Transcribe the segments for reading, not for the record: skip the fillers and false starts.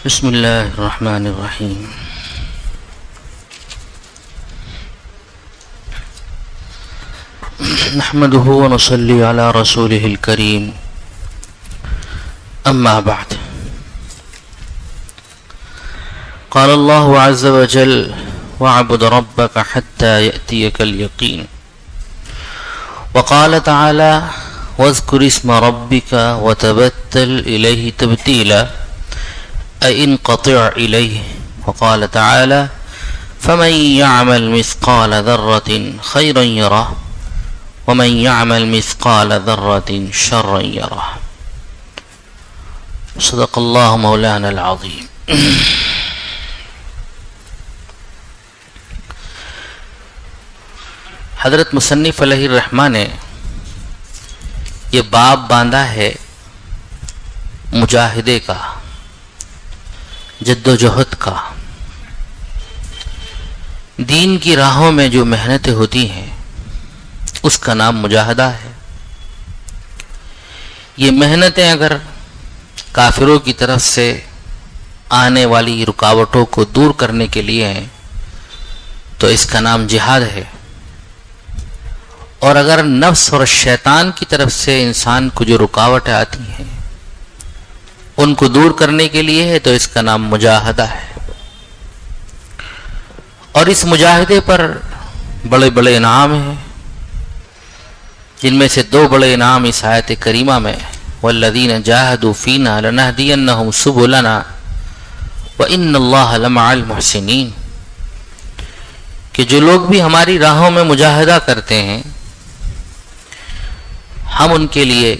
بسم الله الرحمن الرحيم. نحمده ونصلي على رسوله الكريم. أما بعد، قال الله عز وجل: واعبد ربك حتى يأتيك اليقين. وقال تعالى: واذكر اسم ربك وتبتل إليه تبتيلا، أي انقطع إليه. وقال تعالى: فمن يعمل مثقال ذرة خيرا يره ومن يعمل مثقال ذرة شرا يره. صدق الله مولانا العظيم. حضرت مصنف علیہ الرحمہ نے یہ باب باندھا ہے مجاہدے کا، جد و جہد کا. دین کی راہوں میں جو محنتیں ہوتی ہیں اس کا نام مجاہدہ ہے. یہ محنتیں اگر کافروں کی طرف سے آنے والی رکاوٹوں کو دور کرنے کے لیے ہیں تو اس کا نام جہاد ہے، اور اگر نفس اور شیطان کی طرف سے انسان کو جو رکاوٹیں آتی ہیں ان کو دور کرنے کے لیے ہے تو اس کا نام مجاہدہ ہے. اور اس مجاہدے پر بڑے بڑے انعام ہیں، جن میں سے دو بڑے انعام اس آیت کریمہ میں: والذین جاہدوا فینا لنہدینہم سبلنا وان اللہ لمع المحسنین، کہ جو لوگ بھی ہماری راہوں میں مجاہدہ کرتے ہیں ہم ان کے لیے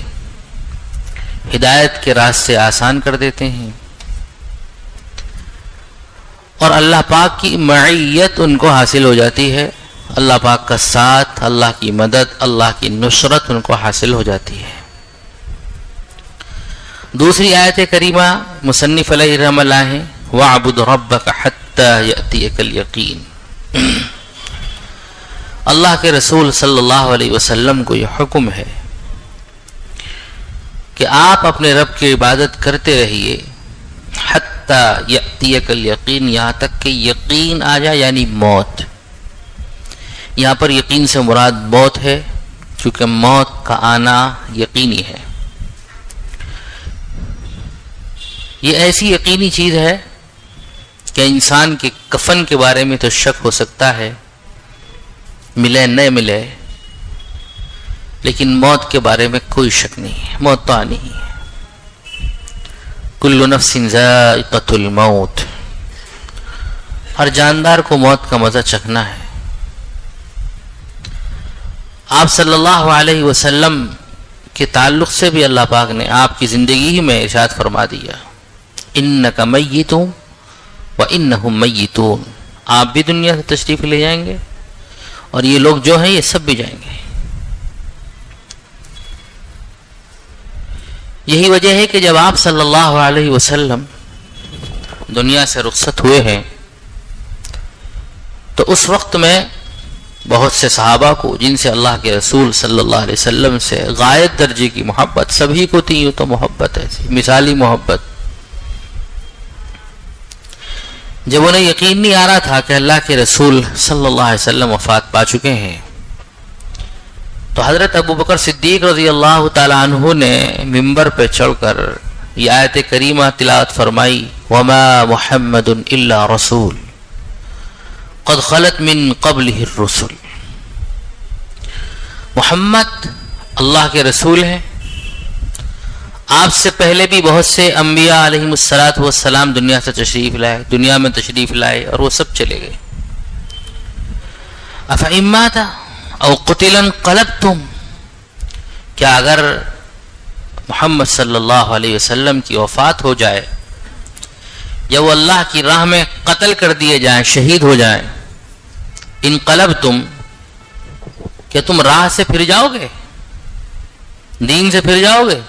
ہدایت کے راستے آسان کر دیتے ہیں، اور اللہ پاک کی معیت ان کو حاصل ہو جاتی ہے. اللہ پاک کا ساتھ، اللہ کی مدد، اللہ کی نصرت ان کو حاصل ہو جاتی ہے. دوسری آیت کریمہ مصنف علیہ الرحمہ اللہ ہے: وَاعْبُدْ رَبَّكَ حَتَّى يَأْتِيَكَ الْيَقِينُ. اللہ کے رسول صلی اللہ علیہ وسلم کو یہ حکم ہے کہ آپ اپنے رب کی عبادت کرتے رہیے حتی یأتیک الیقین، یہاں تک کہ یقین آ جائے، یعنی موت. یہاں پر یقین سے مراد موت ہے، کیونکہ موت کا آنا یقینی ہے. یہ ایسی یقینی چیز ہے کہ انسان کے کفن کے بارے میں تو شک ہو سکتا ہے، ملے نہ ملے، لیکن موت کے بارے میں کوئی شک نہیں ہے. موت تو آنی ہی ہے. کل نفس ذائقۃ الموت، ہر جاندار کو موت کا مزہ چکھنا ہے. آپ صلی اللہ علیہ وسلم کے تعلق سے بھی اللہ پاک نے آپ کی زندگی ہی میں ارشاد فرما دیا: انک میت وانہم میتون. آپ بھی دنیا سے تشریف لے جائیں گے اور یہ لوگ جو ہیں یہ سب بھی جائیں گے. یہی وجہ ہے کہ جب آپ صلی اللہ علیہ وسلم دنیا سے رخصت ہوئے ہیں تو اس وقت میں بہت سے صحابہ کو، جن سے اللہ کے رسول صلی اللہ علیہ وسلم سے غایت درجے کی محبت، سبھی کو تھی یوں تو محبت ایسی مثالی محبت، جب انہیں یقین نہیں آ رہا تھا کہ اللہ کے رسول صلی اللہ علیہ وسلم وفات پا چکے ہیں، تو حضرت ابوبکر صدیق رضی اللہ تعالی عنہ نے ممبر پہ چڑھ کر یہ آیت کریمہ تلاوت فرمائی: وما محمد الا رسول قد خلت من قبلہ الرسل. محمد اللہ کے رسول ہیں، آپ سے پہلے بھی بہت سے انبیاء علیہم السلام دنیا سے تشریف لائے، دنیا میں تشریف لائے، اور وہ سب چلے گئے. افإن مات او قتل انقلبتم، کیا اگر محمد صلی اللہ علیہ وسلم کی وفات ہو جائے یا وہ اللہ کی راہ میں قتل کر دیے جائیں، شہید ہو جائیں، انقلبتم، کیا تم راہ سے پھر جاؤ گے، دین سے پھر جاؤ گے؟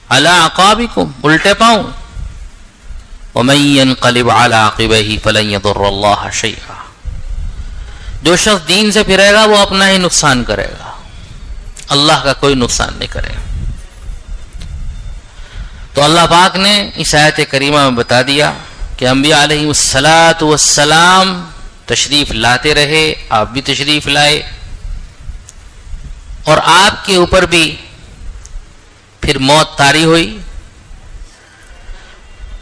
علی عقابکم، الٹے پاؤں. ومن ينقلب على عقبیہ فلن يضر اللہ شیئا، جو شخص دین سے پھرے گا وہ اپنا ہی نقصان کرے گا، اللہ کا کوئی نقصان نہیں کرے گا. تو اللہ پاک نے اس آیت کریمہ میں بتا دیا کہ انبیاء علیہ السلام تشریف لاتے رہے، آپ بھی تشریف لائے، اور آپ کے اوپر بھی پھر موت طاری ہوئی۔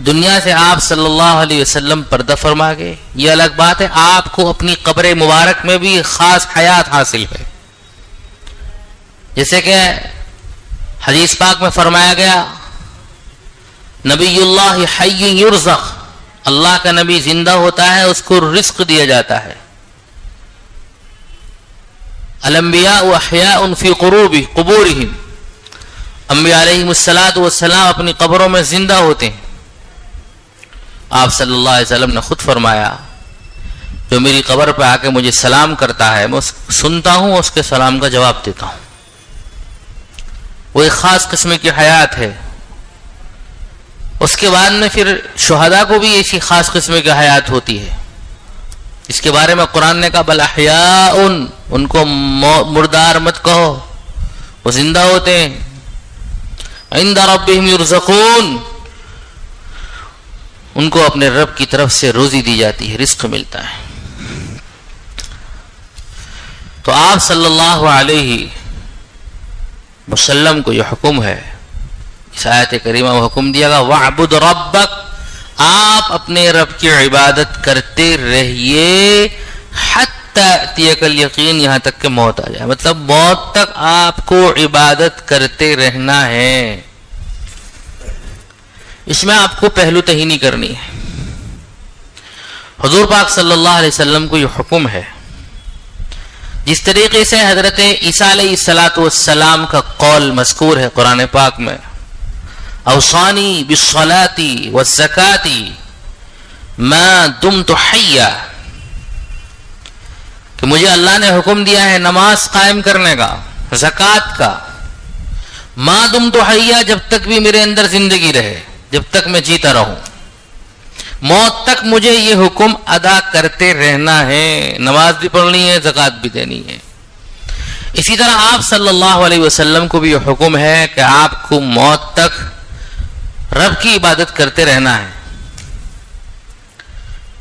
دنیا سے آپ صلی اللہ علیہ وسلم پردہ فرما گئے، یہ الگ بات ہے، آپ کو اپنی قبر مبارک میں بھی خاص حیات حاصل ہے، جیسے کہ حدیث پاک میں فرمایا گیا نبی اللہ حی یرزق، اللہ کا نبی زندہ ہوتا ہے، اس کو رزق دیا جاتا ہے۔ الانبیاء احیاء فی قبورہم، انبیاء علیہ السلام اپنی قبروں میں زندہ ہوتے ہیں۔ آپ صلی اللہ علیہ وسلم نے خود فرمایا جو میری قبر پہ آ کے مجھے سلام کرتا ہے میں سنتا ہوں، اس کے سلام کا جواب دیتا ہوں۔ وہ ایک خاص قسم کی حیات ہے۔ اس کے بعد میں پھر شہداء کو بھی ایسی خاص قسم کی حیات ہوتی ہے، اس کے بارے میں قرآن نے کہا بل احیاء، ان کو مردار مت کہو، وہ زندہ ہوتے ہیں۔ عند ربہم یرزقون، ان کو اپنے رب کی طرف سے روزی دی جاتی ہے، رزق ملتا ہے۔ تو آپ صلی اللہ علیہ وسلم کو یہ حکم ہے، اس آیت کریمہ میں حکم دیا گا وَاعْبُدْ رَبَّكَ، آپ اپنے رب کی عبادت کرتے رہیے حتی یأتیک الیقین، یہاں تک کہ موت آ جائے، مطلب موت تک آپ کو عبادت کرتے رہنا ہے۔ اس میں آپ کو پہلو تہینی کرنی ہے۔ حضور پاک صلی اللہ علیہ وسلم کو یہ حکم ہے، جس طریقے سے حضرت عیسیٰ علیہ السلام کا قول مذکور ہے قرآن پاک میں، اوصانی بالصلاة والزکاة ما دمت حیا، کہ مجھے اللہ نے حکم دیا ہے نماز قائم کرنے کا، زکوٰۃ کا، ما دمت حیا، جب تک بھی میرے اندر زندگی رہے، جب تک میں جیتا رہوں، موت تک مجھے یہ حکم ادا کرتے رہنا ہے، نماز بھی پڑھنی ہے، زکوٰۃ بھی دینی ہے۔ اسی طرح آپ صلی اللہ علیہ وسلم کو بھی یہ حکم ہے کہ آپ کو موت تک رب کی عبادت کرتے رہنا ہے۔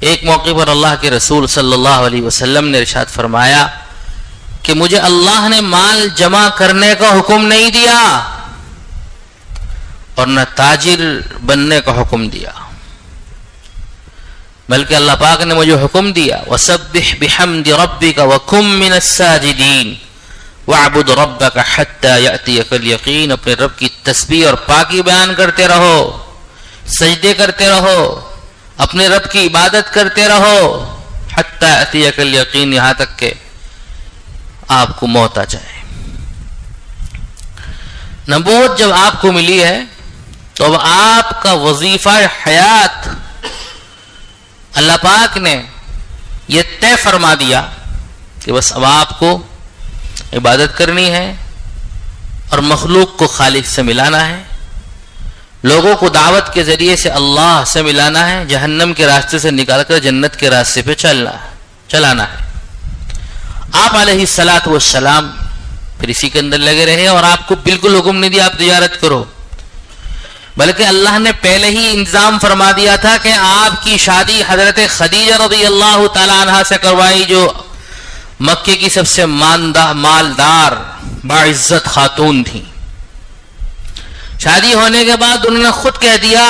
ایک موقع پر اللہ کے رسول صلی اللہ علیہ وسلم نے ارشاد فرمایا کہ مجھے اللہ نے مال جمع کرنے کا حکم نہیں دیا اور نہ تاجر بننے کا حکم دیا، بلکہ اللہ پاک نے مجھے حکم دیا وَسَبِّحْ بِحَمْدِ رَبِّكَ وَكُن مِّنَ السَّاجِدِينَ وَاعْبُدْ رَبَّكَ حَتَّى يَأْتِيَكَ الْيَقِينُ، اپنے رب کی تسبیح اور پاکی بیان کرتے رہو، سجدے کرتے رہو، اپنے رب کی عبادت کرتے رہو حَتَّى يَأْتِيَكَ الْيَقِينُ، یہاں تک کہ آپ کو موت آ جائے۔ نبوت جب آپ کو ملی ہے تو اب آپ کا وظیفہ حیات اللہ پاک نے یہ طے فرما دیا کہ بس اب آپ کو عبادت کرنی ہے اور مخلوق کو خالق سے ملانا ہے، لوگوں کو دعوت کے ذریعے سے اللہ سے ملانا ہے، جہنم کے راستے سے نکال کر جنت کے راستے پہ چلانا ہے۔ آپ علیہ السلام پھر اسی کے اندر لگے رہے اور آپ کو بالکل حکم نہیں دیا آپ تجارت کرو، بلکہ اللہ نے پہلے ہی انتظام فرما دیا تھا کہ آپ کی شادی حضرت خدیجہ رضی اللہ تعالی عنہا سے کروائی، جو مکے کی سب سے مالدار باعزت خاتون تھی۔ شادی ہونے کے بعد انہوں نے خود کہہ دیا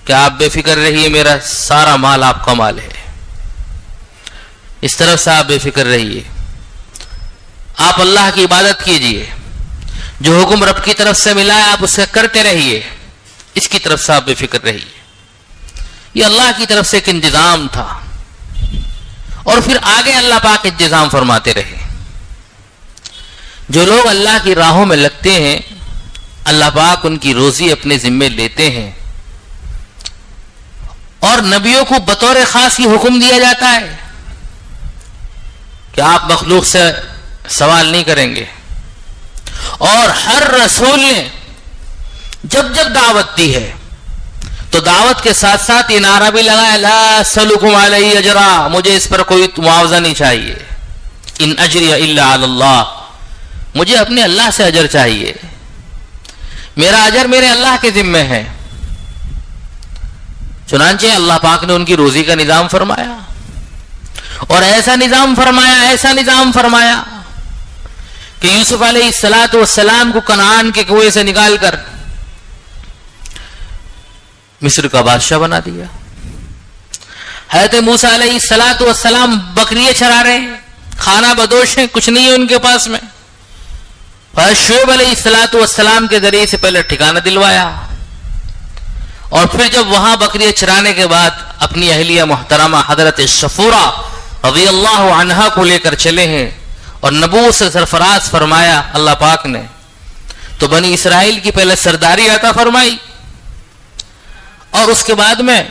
کہ آپ بے فکر رہیے، میرا سارا مال آپ کا مال ہے، اس طرف سے آپ بے فکر رہیے، آپ اللہ کی عبادت کیجئے، جو حکم رب کی طرف سے ملا ہے آپ اسے کرتے رہیے، اس کی طرف سے آپ بے فکر رہیے۔ یہ اللہ کی طرف سے ایک انتظام تھا، اور پھر آگے اللہ پاک انتظام فرماتے رہے۔ جو لوگ اللہ کی راہوں میں لگتے ہیں اللہ پاک ان کی روزی اپنے ذمے لیتے ہیں، اور نبیوں کو بطور خاص یہ حکم دیا جاتا ہے کہ آپ مخلوق سے سوال نہیں کریں گے، اور ہر رسول نے جب جب دعوت دی ہے تو دعوت کے ساتھ ساتھ یہ نعرہ بھی لگایا لا اسألکم علیہ اجرا، مجھے اس پر کوئی معاوضہ نہیں چاہیے، ان اجری الا علی اللہ، مجھے اپنے اللہ سے اجر چاہیے۔ میرا اجر میرے اللہ کے ذمہ ہے. چنانچہ اللہ پاک نے ان کی روزی کا نظام فرمایا اور ایسا نظام فرمایا کہ یوسف علیہ السلام کو کنعان کے کنویں سے نکال کر مصر کا بادشاہ بنا دیا. حضرت موسیٰ علیہ السلام بکریاں چرا رہے ہیں, کھانا بدوش ہیں, کچھ نہیں ہے ان کے پاس میں. حضرت شعیب علیہ السلام کے ذریعے سے پہلے ٹھکانہ دلوایا اور پھر جب وہاں بکریاں چرانے کے بعد اپنی اہلیہ محترمہ حضرت صفورہ رضی اللہ عنہا کو لے کر چلے ہیں اور نبوت سے سرفراز فرمایا اللہ پاک نے, تو بنی اسرائیل کی پہلے سرداری عطا فرمائی اور اس کے بعد میں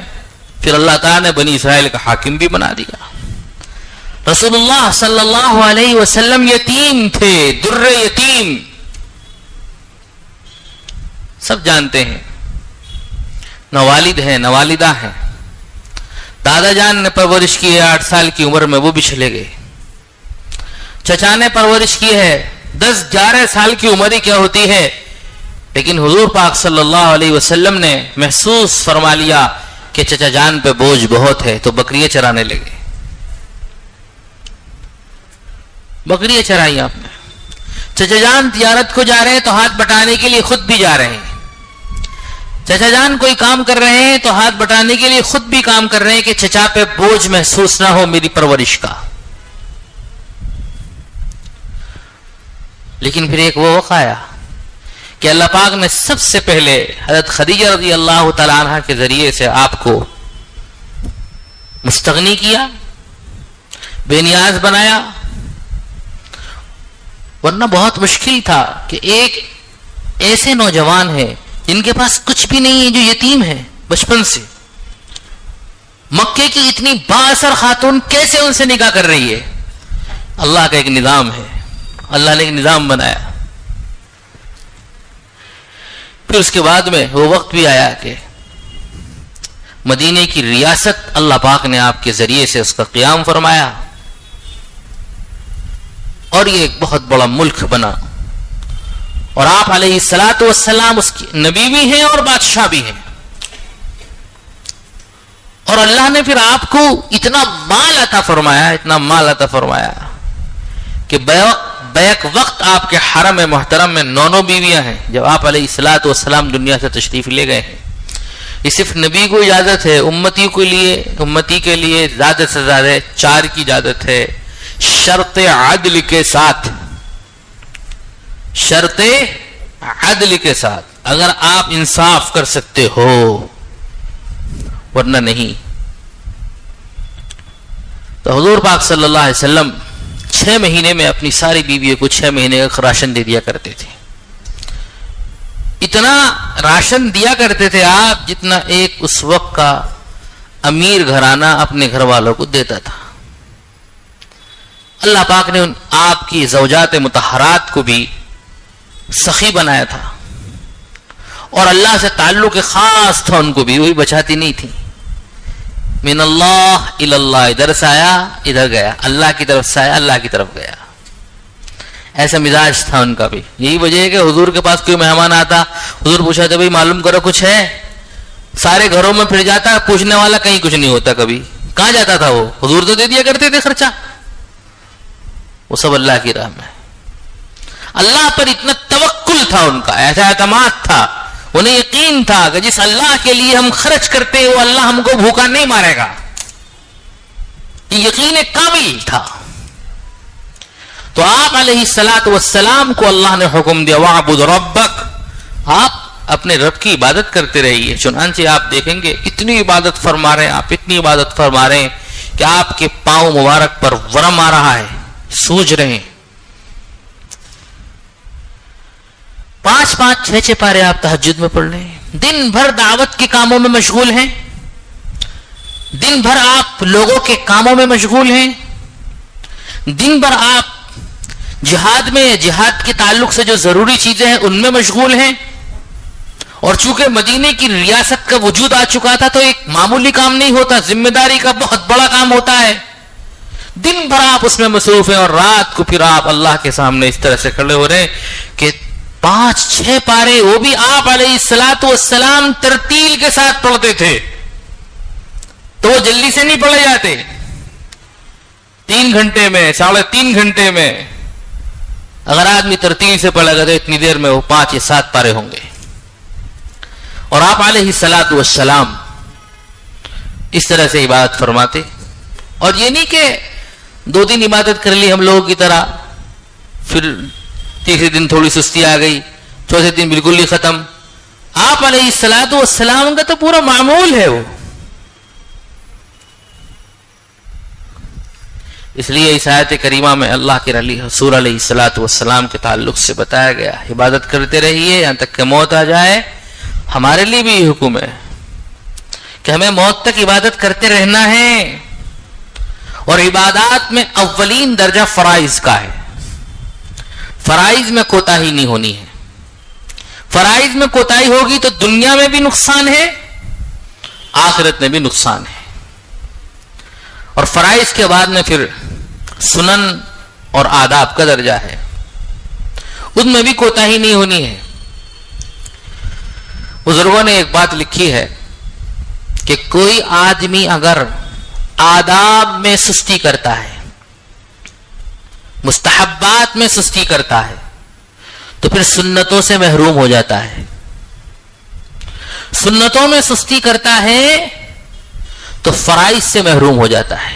پھر اللہ تعالیٰ نے بنی اسرائیل کا حاکم بھی بنا دیا. رسول اللہ صلی اللہ علیہ وسلم یتیم تھے, در یتیم, سب جانتے ہیں. نہ والد ہیں نہ والدہ ہیں. دادا جان نے پرورش کی ہے 8 سال کی عمر میں, وہ بھی چلے گئے. چچا نے پرورش کی ہے 10-11 سال کی عمر ہی کیا ہوتی ہے, لیکن حضور پاک صلی اللہ علیہ وسلم نے محسوس فرما لیا کہ چچا جان پہ بوجھ بہت ہے, تو بکریاں چرانے لگے. بکریاں چرائی آپ نے. چچا جان تجارت کو جا رہے ہیں تو ہاتھ بٹانے کے لیے خود بھی جا رہے ہیں. چچا جان کوئی کام کر رہے ہیں تو ہاتھ بٹانے کے لیے خود بھی کام کر رہے ہیں کہ چچا پہ بوجھ محسوس نہ ہو میری پرورش کا. لیکن پھر ایک وہ وقت آیا کہ اللہ پاک نے سب سے پہلے حضرت خدیجہ رضی اللہ تعالی عنہ کے ذریعے سے آپ کو مستغنی کیا, بے نیاز بنایا. ورنہ بہت مشکل تھا کہ ایک ایسے نوجوان ہیں جن کے پاس کچھ بھی نہیں ہے, جو یتیم ہے بچپن سے, مکے کی اتنی با اثر خاتون کیسے ان سے نکاح کر رہی ہے. اللہ کا ایک نظام ہے, اللہ نے ایک نظام بنایا. پھر اس کے بعد میں وہ وقت بھی آیا کہ مدینے کی ریاست اللہ پاک نے آپ کے ذریعے سے اس کا قیام فرمایا اور یہ ایک بہت بڑا ملک بنا, اور آپ علیہ السلام اس کی نبی بھی ہیں اور بادشاہ بھی ہیں. اور اللہ نے پھر آپ کو اتنا مال عطا فرمایا کہ بیک وقت آپ کے حرم محترم میں 9 بیویاں ہیں. جب آپ علیہ السلام دنیا سے تشریف لے گئے ہیں, یہ صرف نبی کو اجازت ہے, امتی کے لیے زیادہ سے زیادہ 4 کی اجازت ہے, شرط عدل کے ساتھ. شرط عدل کے ساتھ, اگر آپ انصاف کر سکتے ہو, ورنہ نہیں. تو حضور پاک صلی اللہ علیہ وسلم 6 مہینے میں اپنی ساری بیویوں کو 6 مہینے کا راشن دے دیا کرتے تھے. اتنا راشن دیا کرتے تھے آپ جتنا ایک اس وقت کا امیر گھرانہ اپنے گھر والوں کو دیتا تھا. اللہ پاک نے آپ کی زوجات مطہرات کو بھی سخی بنایا تھا, اور اللہ سے تعلق خاص تھا ان کو بھی, وہی بچاتی نہیں تھی. من اللہ الی اللہ, ادھر سے آیا ادھر گیا, اللہ کی طرف سے آیا اللہ کی طرف گیا. ایسا مزاج تھا ان کا بھی. یہی وجہ ہے کہ حضور کے پاس کوئی مہمان آتا, حضور پوچھا تھا بھائی معلوم کرو کچھ ہے, سارے گھروں میں پھر جاتا, پوچھنے والا کہیں کچھ نہیں ہوتا. کبھی کہاں جاتا تھا وہ, حضور تو دے دیا کرتے تھے خرچہ. وہ سب اللہ کی راہ میں. اللہ پر اتنا توکل تھا ان کا, ایسا اعتماد تھا, انہیں یقین تھا کہ جس اللہ کے لیے ہم خرچ کرتے ہیں وہ اللہ ہم کو بھوکا نہیں مارے گا. یہ یقین کامل تھا. تو آپ علیہ السلام کو اللہ نے حکم دیا وَاعْبُدْ رَبَّكَ, آپ اپنے رب کی عبادت کرتے رہیے. چنانچہ آپ دیکھیں گے اتنی عبادت فرما رہے ہیں, آپ اتنی عبادت فرما رہے ہیں کہ آپ کے پاؤں مبارک پر ورم آ رہا ہے, سوج رہے ہیں. 5-5 6-6 پارے آپ تہجد میں پڑھ رہے ہیں. دن بھر دعوت کے کاموں میں مشغول ہیں, دن بھر آپ لوگوں کے کاموں میں مشغول ہیں, دن بھر آپ جہاد کے تعلق سے جو ضروری چیزیں ہیں ان میں مشغول ہیں. اور چونکہ مدینے کی ریاست کا وجود آ چکا تھا تو ایک معمولی کام نہیں ہوتا, ذمہ داری کا بہت بڑا کام ہوتا ہے. دن بھر آپ اس میں مصروف ہیں, اور رات کو پھر آپ اللہ کے سامنے اس طرح سے کھڑے ہو رہے ہیں کہ 5-6 پارے وہ بھی آپ علیہ الصلوۃ والسلام ترتیل کے ساتھ پڑھتے تھے، تو وہ جلدی سے نہیں پڑھے جاتے، 3 گھنٹے میں 3.5 گھنٹے میں اگر آدمی ترتیل سے پڑھے گا تو اتنی دیر میں وہ 5 یا 7 پارے ہوں گے. اور آپ علیہ الصلوۃ والسلام اس طرح سے عبادت فرماتے. اور یہ نہیں کہ 2 دن عبادت کر لی ہم لوگوں کی طرح، پھر تیسرے دن تھوڑی سستی آ گئی، چوتھے دن بالکل ہی ختم. آپ علیہ الصلوۃ والسلام کا تو پورا معمول ہے وہ. اس لیے اس آیت کریمہ میں اللہ کے رسول علیہ الصلوۃ والسلام کے تعلق سے بتایا گیا عبادت کرتے رہیے یہاں تک کہ موت آ جائے. ہمارے لیے بھی یہ حکم ہے کہ ہمیں موت تک عبادت کرتے رہنا ہے. اور عبادات میں اولین درجہ فرائض کا ہے. فرائض میں کوتاہی نہیں ہونی ہے. فرائض میں کوتاہی ہوگی تو دنیا میں بھی نقصان ہے، آخرت میں بھی نقصان ہے. اور فرائض کے بعد میں پھر سنن اور آداب کا درجہ ہے، ان میں بھی کوتاہی نہیں ہونی ہے. بزرگوں نے ایک بات لکھی ہے کہ کوئی آدمی اگر آداب میں سستی کرتا ہے، مستحبات میں سستی کرتا ہے، تو پھر سنتوں سے محروم ہو جاتا ہے. سنتوں میں سستی کرتا ہے تو فرائض سے محروم ہو جاتا ہے.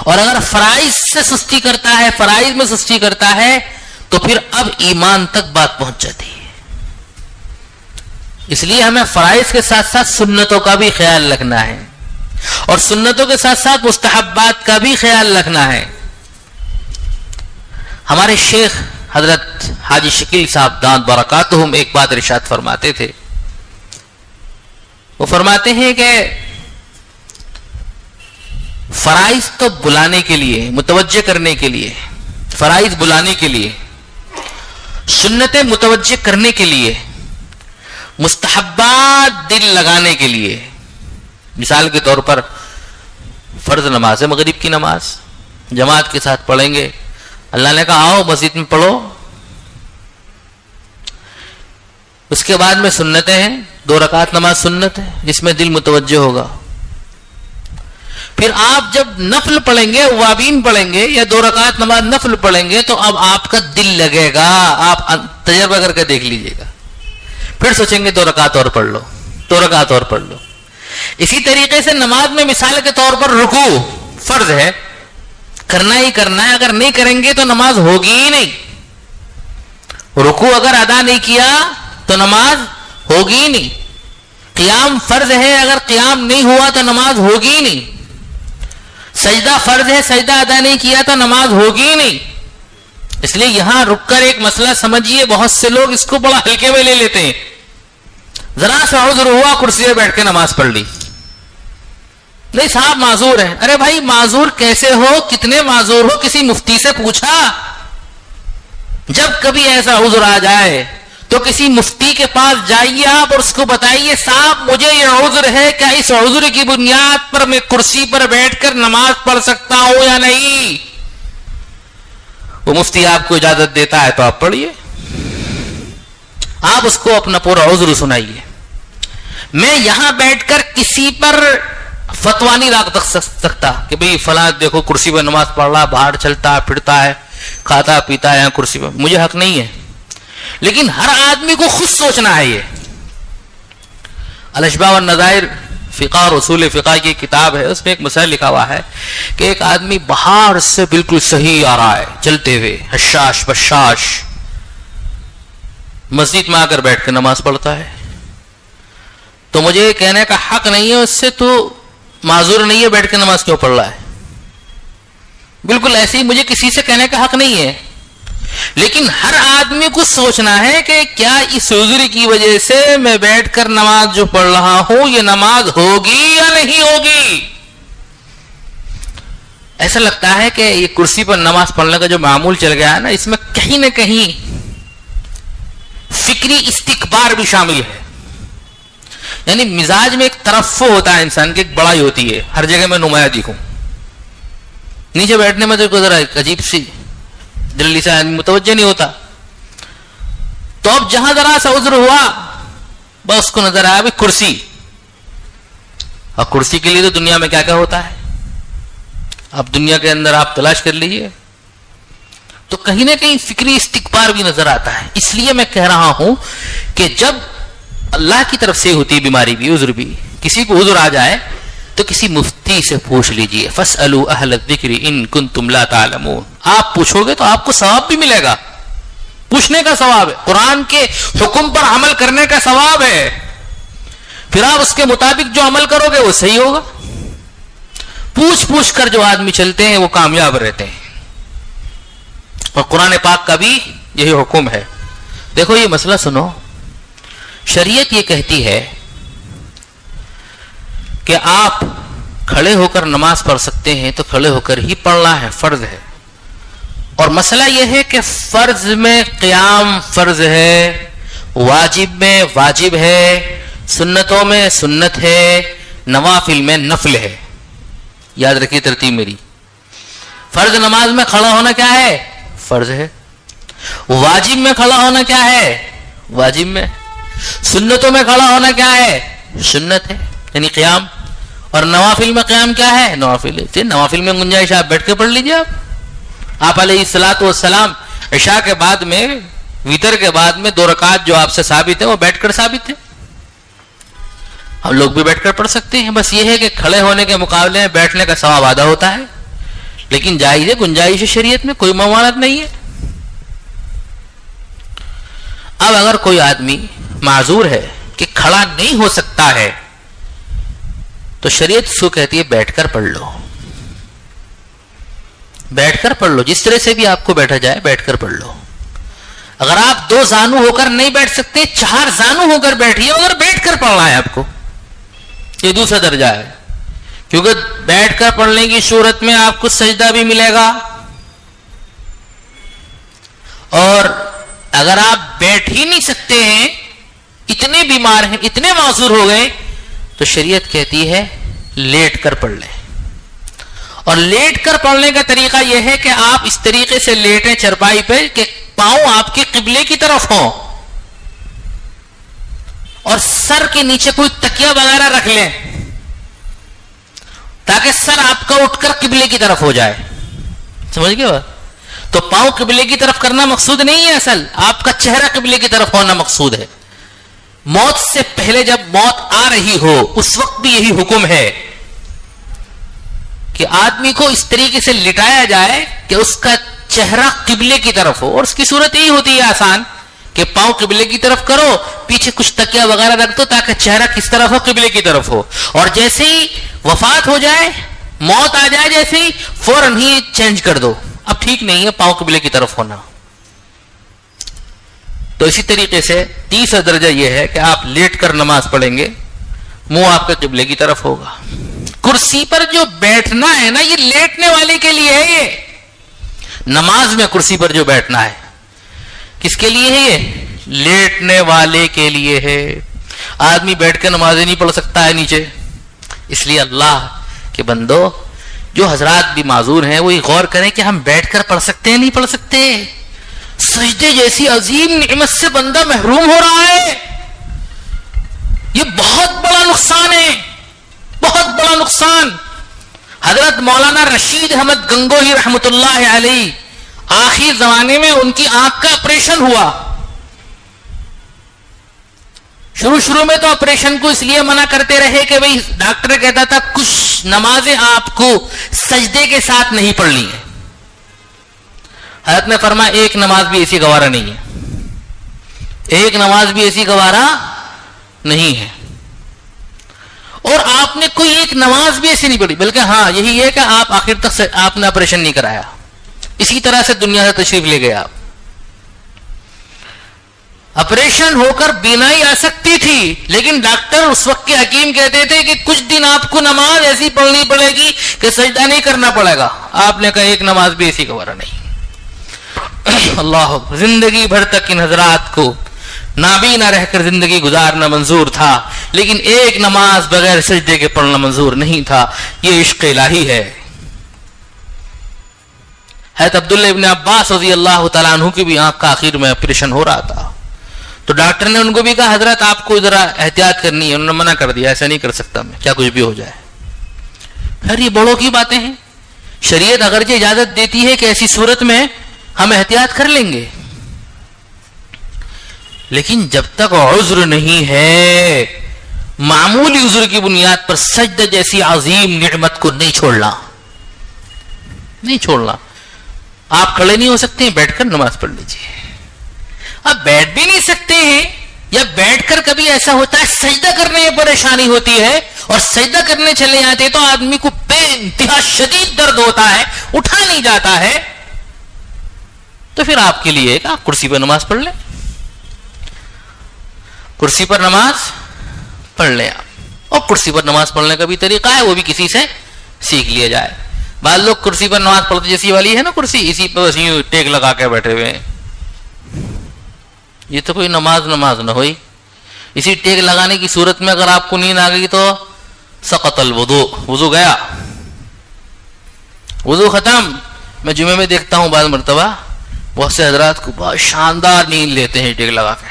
اور اگر فرائض سے سستی کرتا ہے، فرائض میں سستی کرتا ہے، تو پھر اب ایمان تک بات پہنچ جاتی ہے. اس لیے ہمیں فرائض کے ساتھ ساتھ سنتوں کا بھی خیال رکھنا ہے، اور سنتوں کے ساتھ ساتھ مستحبات کا بھی خیال رکھنا ہے. ہمارے شیخ حضرت حاجی شکیل صاحب دامت برکاتہم ایک بات ارشاد فرماتے تھے. وہ فرماتے ہیں کہ فرائض تو بلانے کے لیے، متوجہ کرنے کے لیے، فرائض بلانے کے لیے، سنتیں متوجہ کرنے کے لیے، مستحبات دل لگانے کے لیے. مثال کے طور پر فرض نماز ہے، مغرب کی نماز جماعت کے ساتھ پڑھیں گے. اللہ نے کہا آؤ مسجد میں پڑھو. اس کے بعد میں سنتیں ہیں، 2 رکعت نماز سنت ہے جس میں دل متوجہ ہوگا. پھر آپ جب نفل پڑھیں گے، اوابین پڑھیں گے یا 2 رکعت نماز نفل پڑھیں گے، تو اب آپ کا دل لگے گا. آپ تجربہ کر کے دیکھ لیجئے گا. پھر سوچیں گے 2 رکعت اور پڑھ لو، 2 رکعت اور پڑھ لو. اسی طریقے سے نماز میں مثال کے طور پر رکوع فرض ہے، کرنا ہی کرنا ہے. اگر نہیں کریں گے تو نماز ہوگی ہی نہیں. رکوع اگر ادا نہیں کیا تو نماز ہوگی ہی نہیں. قیام فرض ہے، اگر قیام نہیں ہوا تو نماز ہوگی ہی نہیں. سجدہ فرض ہے، سجدہ ادا نہیں کیا تو نماز ہوگی ہی نہیں. اس لیے یہاں رک کر ایک مسئلہ سمجھیے. بہت سے لوگ اس کو بڑا ہلکے میں لے لیتے ہیں. ذرا سا عذر ہوا، کرسی پہ بیٹھ کے نماز پڑھ لی. نہیں صاحب معذور ہے. ارے بھائی معذور کیسے ہو، کتنے معذور ہو، کسی مفتی سے پوچھا؟ جب کبھی ایسا عذر آ جائے تو کسی مفتی کے پاس جائیے آپ اور اس کو بتائیے صاحب مجھے یہ عذر ہے، کیا اس عذر کی بنیاد پر میں کرسی پر بیٹھ کر نماز پڑھ سکتا ہوں یا نہیں؟ وہ مفتی آپ کو اجازت دیتا ہے تو آپ پڑھیے. آپ اس کو اپنا پورا عذر سنائیے. میں یہاں بیٹھ کر کسی پر فتویٰ نہیں رکھ سکتا کہ بھئی فلاں دیکھو کرسی پہ نماز پڑھ رہا، باہر چلتا پھرتا ہے، کھاتا پیتا ہے یہاں کرسی پہ. مجھے حق نہیں ہے. لیکن ہر آدمی کو خود سوچنا ہے. یہ الاشباہ والنظائر فقہ اور اصول فقہ کی کتاب ہے، اس میں ایک مسئلہ لکھا ہوا ہے کہ ایک آدمی باہر سے بالکل صحیح آ رہا ہے چلتے ہوئے، حشاش بشاش، مسجد میں آ کر بیٹھ کے نماز پڑھتا ہے. تو مجھے یہ کہنے کا حق نہیں ہے اس سے تو معذور نہیں ہے، بیٹھ کے نماز کیوں پڑھ رہا ہے. بالکل ایسے ہی مجھے کسی سے کہنے کا حق نہیں ہے. لیکن ہر آدمی کو سوچنا ہے کہ کیا اس عذر کی وجہ سے میں بیٹھ کر نماز جو پڑھ رہا ہوں یہ نماز ہوگی یا نہیں ہوگی. ایسا لگتا ہے کہ یہ کرسی پر نماز پڑھنے کا جو معمول چل گیا ہے نا، اس میں کہیں نہ کہیں فکری استکبار بھی شامل ہے. یعنی مزاج میں ایک ترفع ہوتا ہے انسان کی، ایک بڑائی ہوتی ہے، ہر جگہ میں نمایاں دکھوں. نیچے بیٹھنے میں تو ذرا عجیب سی دلی سے آدمی متوجہ نہیں ہوتا. تو اب جہاں ذرا سا عذر ہوا بس اس کو نظر آیا بھی کرسی، اور کرسی کے لیے تو دنیا میں کیا کیا ہوتا ہے، اب دنیا کے اندر آپ تلاش کر لیجئے، تو کہیں نہ کہیں فکری استکبار بھی نظر آتا ہے. اس لیے میں کہہ رہا ہوں کہ جب اللہ کی طرف سے ہوتی بیماری بھی، عذر بھی، کسی کو عذر آ جائے تو کسی مفتی سے پوچھ لیجئے. فَاسْأَلُوا أَهْلَ الذِّكْرِ إِن كُنتُمْ لَا تَعْلَمُونَ. آپ پوچھو گے تو آپ کو ثواب بھی ملے گا، پوچھنے کا ثواب ہے، قرآن کے حکم پر عمل کرنے کا ثواب ہے، پھر آپ اس کے مطابق جو عمل کرو گے وہ صحیح ہوگا. پوچھ پوچھ کر جو آدمی چلتے ہیں وہ کامیاب رہتے ہیں، اور قرآن پاک کا بھی یہی حکم ہے. دیکھو یہ مسئلہ سنو، شریعت یہ کہتی ہے کہ آپ کھڑے ہو کر نماز پڑھ سکتے ہیں تو کھڑے ہو کر ہی پڑھنا ہے، فرض ہے. اور مسئلہ یہ ہے کہ فرض میں قیام فرض ہے، واجب میں واجب ہے، سنتوں میں سنت ہے، نوافل میں نفل ہے. یاد رکھیے ترتیب میری، فرض نماز میں کھڑا ہونا کیا ہے، فرض ہے. واجب میں کھڑا ہونا کیا ہے، واجب میں. سنتوں میں کھڑا ہونا کیا ہے، سنت ہے یعنی قیام. اور نوافل میں قیام کیا ہے، نوافل ہے. نوافل میں گنجائش آپ بیٹھ کے پڑھ لیجئے. آپ علیہ الصلوۃ والسلام عشاء کے بعد میں، وتر کے بعد میں 2 رکعت جو آپ سے ثابت ہے وہ بیٹھ کر ثابت ہے، ہم لوگ بھی بیٹھ کر پڑھ سکتے ہیں. بس یہ ہے کہ کھڑے ہونے کے مقابلے میں بیٹھنے کا ثواب آدھا ہوتا ہے، لیکن جائز ہے، گنجائش ہے شریعت میں، کوئی ممانعت نہیں ہے. اب اگر کوئی آدمی معذور ہے کہ کھڑا نہیں ہو سکتا ہے تو شریعت اس کو کہتی ہے بیٹھ کر پڑھ لو، بیٹھ کر پڑھ لو، جس طرح سے بھی آپ کو بیٹھا جائے بیٹھ کر پڑھ لو. اگر آپ 2 زانو ہو کر نہیں بیٹھ سکتے، 4 زانو ہو کر بیٹھیے، اگر بیٹھ کر پڑھنا ہے آپ کو، یہ دوسرا درجہ ہے. کیونکہ بیٹھ کر پڑھنے کی صورت میں آپ کو سجدہ بھی ملے گا، اور اگر آپ بیٹھ ہی نہیں سکتے ہیں، اتنے بیمار ہیں، اتنے معذور ہو گئے، تو شریعت کہتی ہے لیٹ کر پڑھ لیں. اور لیٹ کر پڑھنے کا طریقہ یہ ہے کہ آپ اس طریقے سے لیٹیں چرپائی پہ کہ پاؤں آپ کے قبلے کی طرف ہوں، اور سر کے نیچے کوئی تکیہ وغیرہ رکھ لیں تاکہ سر آپ کا اٹھ کر قبلے کی طرف ہو جائے. سمجھ گئے بات؟ تو پاؤں قبلے کی طرف کرنا مقصود نہیں ہے، اصل آپ کا چہرہ قبلے کی طرف ہونا مقصود ہے. موت سے پہلے جب موت آ رہی ہو اس وقت بھی یہی حکم ہے کہ آدمی کو اس طریقے سے لٹایا جائے کہ اس کا چہرہ قبلے کی طرف ہو. اور اس کی صورت یہی ہوتی ہے آسان کہ پاؤں قبلے کی طرف کرو، پیچھے کچھ تکیہ وغیرہ رکھ دو تاکہ چہرہ کس طرف ہو، قبلے کی طرف ہو. اور جیسے ہی وفات ہو جائے، موت آ جائے، جیسے ہی فوراً ہی چینج کر دو، اب ٹھیک نہیں ہے پاؤں قبلے کی طرف ہونا. تو اسی طریقے سے تیسرا درجہ یہ ہے کہ آپ لیٹ کر نماز پڑھیں گے، منہ آپ کے قبلے کی طرف ہوگا. کرسی پر جو بیٹھنا ہے نا، یہ لیٹنے والے کے لیے ہے. یہ نماز میں کرسی پر جو بیٹھنا ہے کس کے لیے ہے، یہ لیٹنے والے کے لیے ہے. آدمی بیٹھ کے نمازیں نہیں پڑھ سکتا ہے نیچے. اس لیے اللہ کے بندو، جو حضرات بھی معذور ہیں وہ یہ غور کریں کہ ہم بیٹھ کر پڑھ سکتے ہیں نہیں پڑھ سکتے. سجدے جیسی عظیم نعمت سے بندہ محروم ہو رہا ہے، یہ بہت بڑا نقصان ہے، بہت بڑا نقصان. حضرت مولانا رشید احمد گنگوہی رحمۃ اللہ علیہ، آخری زمانے میں ان کی آنکھ کا آپریشن ہوا. شروع میں تو آپریشن کو اس لیے منع کرتے رہے کہ بھئی ڈاکٹر کہتا تھا کچھ نمازیں آپ کو سجدے کے ساتھ نہیں پڑھنی ہے. حضرت نے فرمایا ایک نماز بھی ایسی گوارا نہیں ہے، ایک نماز بھی ایسی گوارا نہیں ہے. اور آپ نے کوئی ایک نماز بھی ایسی نہیں پڑھی، بلکہ ہاں یہی ہے کہ آپ آخر تک آپ نے آپریشن نہیں کرایا، اسی طرح سے دنیا سے تشریف لے گئے. آپ آپریشن ہو کر بینائی آ سکتی تھی، لیکن ڈاکٹر اس وقت کے حکیم کہتے تھے کہ کچھ دن آپ کو نماز ایسی پڑھنی پڑے گی کہ سجدہ نہیں کرنا پڑے گا. آپ نے کہا ایک نماز بھی ایسی گوارا نہیں. اللہ، زندگی بھر تک ان حضرات کو نابینا رہ کر زندگی گزارنا منظور تھا، لیکن ایک نماز بغیر سجدے کے پڑھنا منظور نہیں تھا. یہ عشق الہی ہے. حضرت عبداللہ ابن عباس رضی اللہ تعالیٰ عنہ کی بھی آنکھ کا آخر میں آپریشن ہو رہا تھا. تو ڈاکٹر نے ان کو بھی کہا حضرت آپ کو ذرا احتیاط کرنی ہے. انہوں نے منع کر دیا, ایسا نہیں کر سکتا میں, کیا کچھ بھی ہو جائے. خیر یہ بڑوں کی باتیں ہیں. شریعت اگرچہ اجازت دیتی ہے کہ ایسی صورت میں ہم احتیاط کر لیں گے, لیکن جب تک عذر نہیں ہے, معمولی عذر کی بنیاد پر سجدہ جیسی عظیم نعمت کو نہیں چھوڑنا, نہیں چھوڑنا. آپ کھڑے نہیں ہو سکتے ہیں, بیٹھ کر نماز پڑھ لیجیے. اب بیٹھ بھی نہیں سکتے ہیں, یا بیٹھ کر کبھی ایسا ہوتا ہے سجدہ کرنے میں پریشانی ہوتی ہے اور سجدہ کرنے چلے جاتے تو آدمی کو بے انتہا شدید درد ہوتا ہے, اٹھا نہیں جاتا ہے, تو پھر آپ کے لیے آپ کرسی پر نماز پڑھ لیں, کرسی پر نماز پڑھ لیں آپ. اور کرسی پر نماز پڑھنے کا بھی طریقہ ہے, وہ بھی کسی سے سیکھ لیا جائے. بعض لوگ کرسی پر نماز پڑھتے, جیسی والی ہے نا کرسی, اسی پر اسی ٹیک لگا کے بیٹھے ہوئے ہیں. یہ تو کوئی نماز نہ ہوئی. اسی ٹیک لگانے کی صورت میں اگر آپ کو نیند آ گئی تو سقط الوضو, وضو گیا, وضو ختم. میں جمعے میں دیکھتا ہوں بعض مرتبہ بہت سے حضرات کو بہت شاندار نیند لیتے ہیں ٹیک لگا کے.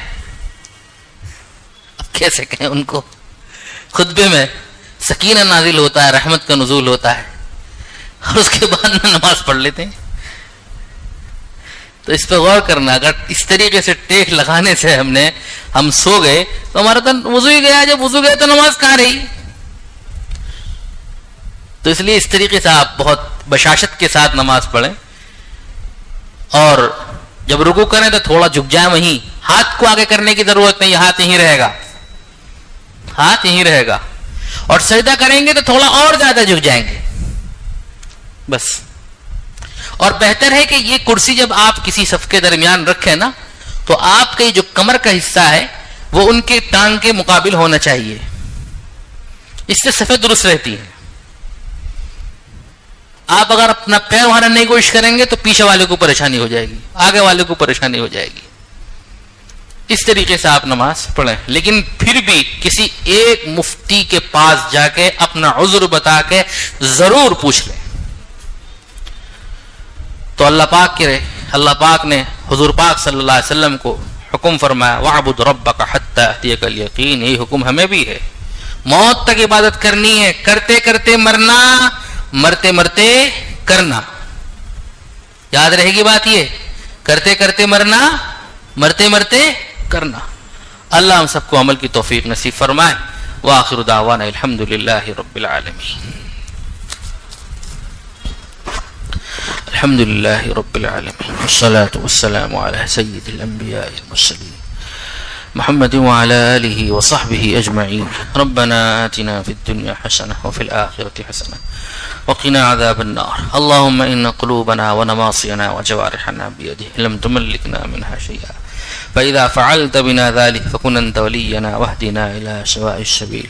اب کیسے کہیں ان کو, خطبے میں سکینہ نازل ہوتا ہے, رحمت کا نزول ہوتا ہے, اور اس کے بعد نماز پڑھ لیتے ہیں. تو اس پہ غور کرنا, اگر اس طریقے سے ٹیک لگانے سے ہم سو گئے تو ہمارا تو وضو ہی گیا. جب وضو گیا تو نماز کہاں رہی؟ تو اس لیے اس طریقے سے آپ بہت بشاشت کے ساتھ نماز پڑھیں, اور جب رکوع کریں تو تھوڑا جھک جائیں. وہیں ہاتھ کو آگے کرنے کی ضرورت نہیں, ہاتھ یہیں رہے گا, ہاتھ یہیں رہے گا. اور سجدہ کریں گے تو تھوڑا اور زیادہ جھک جائیں گے بس. اور بہتر ہے کہ یہ کرسی جب آپ کسی صف کے درمیان رکھیں نا, تو آپ کے جو کمر کا حصہ ہے وہ ان کے ٹانگ کے مقابل ہونا چاہیے. اس سے صفیں درست رہتی ہیں. آپ اگر اپنا پیر وہاں رکھنے کی کوشش کریں گے تو پیچھے والے کو پریشانی ہو جائے گی, آگے والے کو پریشانی ہو جائے گی. اس طریقے سے آپ نماز پڑھیں. لیکن پھر بھی کسی ایک مفتی کے پاس جا کے اپنا عذر بتا کے ضرور پوچھ لیں. تو اللہ پاک نے حضور پاک صلی اللہ علیہ وسلم کو حکم فرمایا وَاعْبُدْ رَبَّكَ حَتَّى يَأْتِيَكَ الْيَقِينُ. یہ حکم ہمیں بھی ہے, موت تک عبادت کرنی ہے, کرتے کرتے مرنا, مرتے مرتے کرنا. یاد رہے گی بات, یہ کرتے کرتے مرنا, مرتے مرتے کرنا. اللہ ہم سب کو عمل کی توفیق نصیب فرمائے. وآخر دعوانا الحمدللہ رب العالمین. الحمد لله رب العالمين والصلاة والسلام على سيد الأنبياء المرسلين محمد وعلى آله وصحبه أجمعين. ربنا آتنا في الدنيا حسنة وفي الآخرة حسنة وقنا عذاب النار. اللهم إن قلوبنا ونواصينا وجوارحنا بيدك لم تملكنا منها شيئا, فإذا فعلت بنا ذلك فكن أنت ولينا واهدنا إلى سواء السبيل.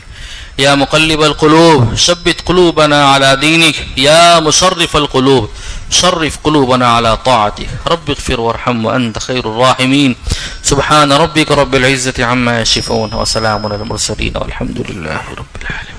يا مقلب القلوب ثبت قلوبنا على دينك. يا مصرف القلوب صرف قلوبنا على طاعتك. رب اغفر وارحم وأنت خير الراحمين. سبحان ربك رب العزة عما يصفون وسلام على المرسلين والحمد لله رب العالمين.